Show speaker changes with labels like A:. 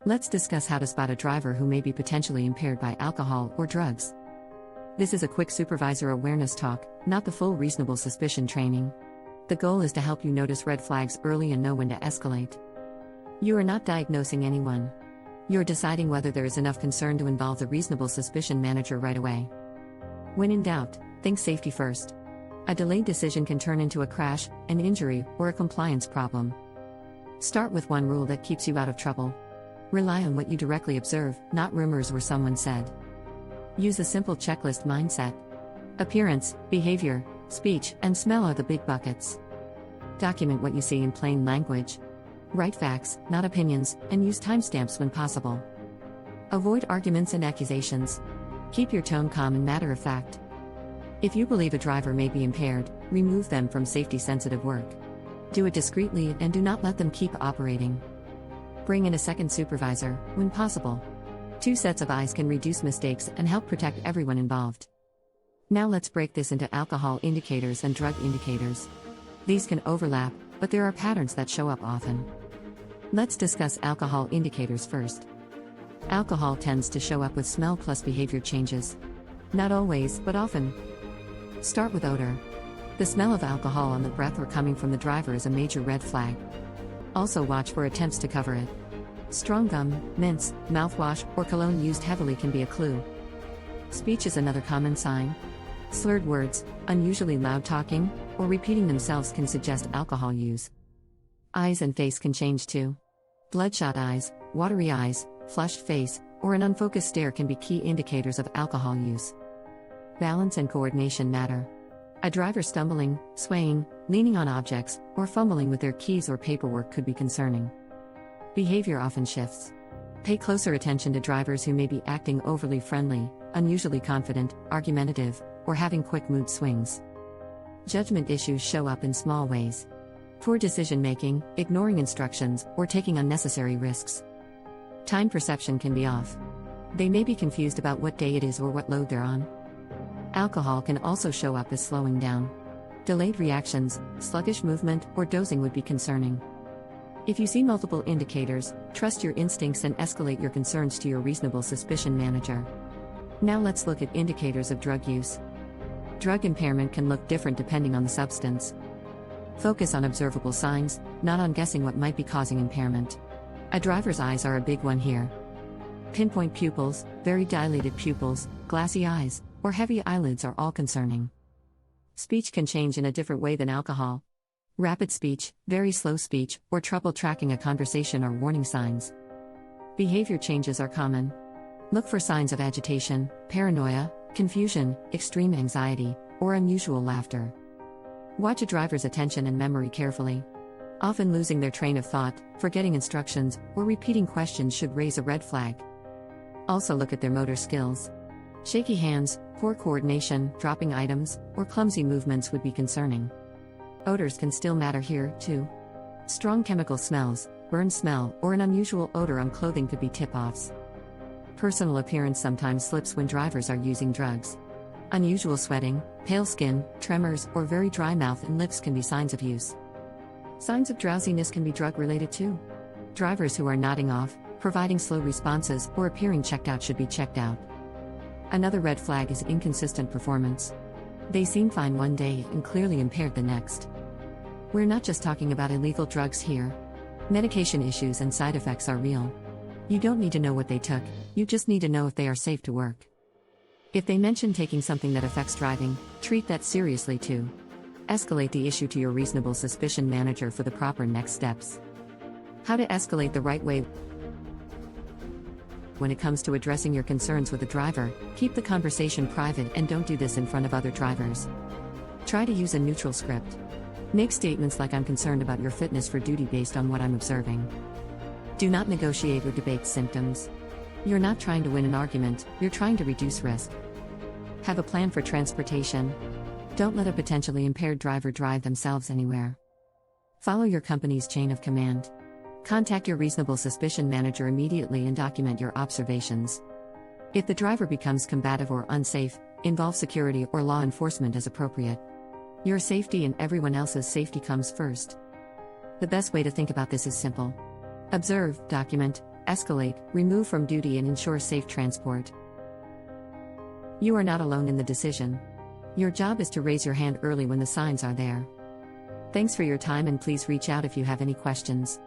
A: Let's discuss how to spot a driver who may be potentially impaired by alcohol or drugs. This is a quick supervisor awareness talk, not the full reasonable suspicion training. The goal is to help you notice red flags early and know when to escalate. You are not diagnosing anyone. You're deciding whether there is enough concern to involve the reasonable suspicion manager right away. When in doubt, think safety first. A delayed decision can turn into a crash, an injury, or a compliance problem. Start with one rule that keeps you out of trouble. Rely on what you directly observe, not rumors or someone said. Use a simple checklist mindset. Appearance, behavior, speech, and smell are the big buckets. Document what you see in plain language. Write facts, not opinions, and use timestamps when possible. Avoid arguments and accusations. Keep your tone calm and matter of fact. If you believe a driver may be impaired, remove them from safety-sensitive work. Do it discreetly and do not let them keep operating. Bring in a second supervisor, when possible. 2 sets of eyes can reduce mistakes and help protect everyone involved. Now let's break this into alcohol indicators and drug indicators. These can overlap, but there are patterns that show up often. Let's discuss alcohol indicators first. Alcohol tends to show up with smell plus behavior changes. Not always, but often. Start with odor. The smell of alcohol on the breath or coming from the driver is a major red flag. Also watch for attempts to cover it. Strong gum, mints, mouthwash, or cologne used heavily can be a clue. Speech is another common sign. Slurred words, unusually loud talking, or repeating themselves can suggest alcohol use. Eyes and face can change too. Bloodshot eyes, watery eyes, flushed face, or an unfocused stare can be key indicators of alcohol use. Balance and coordination matter. A driver stumbling, swaying, leaning on objects, or fumbling with their keys or paperwork could be concerning. Behavior often shifts. Pay closer attention to drivers who may be acting overly friendly, unusually confident, argumentative, or having quick mood swings. Judgment issues show up in small ways. Poor decision-making, ignoring instructions, or taking unnecessary risks. Time perception can be off. They may be confused about what day it is or what load they're on. Alcohol can also show up as slowing down. Delayed reactions, sluggish movement, or dozing would be concerning. If you see multiple indicators, trust your instincts and escalate your concerns to your reasonable suspicion manager. Now let's look at indicators of drug use. Drug impairment can look different depending on the substance. Focus on observable signs, not on guessing what might be causing impairment. A driver's eyes are a big one here. Pinpoint pupils, very dilated pupils, glassy eyes, or heavy eyelids are all concerning. Speech can change in a different way than alcohol. Rapid speech, very slow speech, or trouble tracking a conversation are warning signs. Behavior changes are common. Look for signs of agitation, paranoia, confusion, extreme anxiety, or unusual laughter. Watch a driver's attention and memory carefully. Often losing their train of thought, forgetting instructions, or repeating questions should raise a red flag. Also look at their motor skills. Shaky hands, poor coordination, dropping items, or clumsy movements would be concerning. Odors can still matter here, too. Strong chemical smells, burn smell, or an unusual odor on clothing could be tip-offs. Personal appearance sometimes slips when drivers are using drugs. Unusual sweating, pale skin, tremors, or very dry mouth and lips can be signs of use. Signs of drowsiness can be drug-related too. Drivers who are nodding off, providing slow responses, or appearing checked out should be checked out. Another red flag is inconsistent performance. They seem fine one day and clearly impaired the next. We're not just talking about illegal drugs here. Medication issues and side effects are real. You don't need to know what they took, you just need to know if they are safe to work. If they mention taking something that affects driving, treat that seriously too. Escalate the issue to your reasonable suspicion manager for the proper next steps. How to escalate the right way. When it comes to addressing your concerns with a driver, keep the conversation private and don't do this in front of other drivers. Try to use a neutral script. Make statements like "I'm concerned about your fitness for duty based on what I'm observing." Do not negotiate or debate symptoms. You're not trying to win an argument, you're trying to reduce risk. Have a plan for transportation. Don't let a potentially impaired driver drive themselves anywhere. Follow your company's chain of command. Contact your reasonable suspicion manager immediately and document your observations. If the driver becomes combative or unsafe, involve security or law enforcement as appropriate. Your safety and everyone else's safety comes first. The best way to think about this is simple. Observe, document, escalate, remove from duty, and ensure safe transport. You are not alone in the decision. Your job is to raise your hand early when the signs are there. Thanks for your time, and please reach out if you have any questions.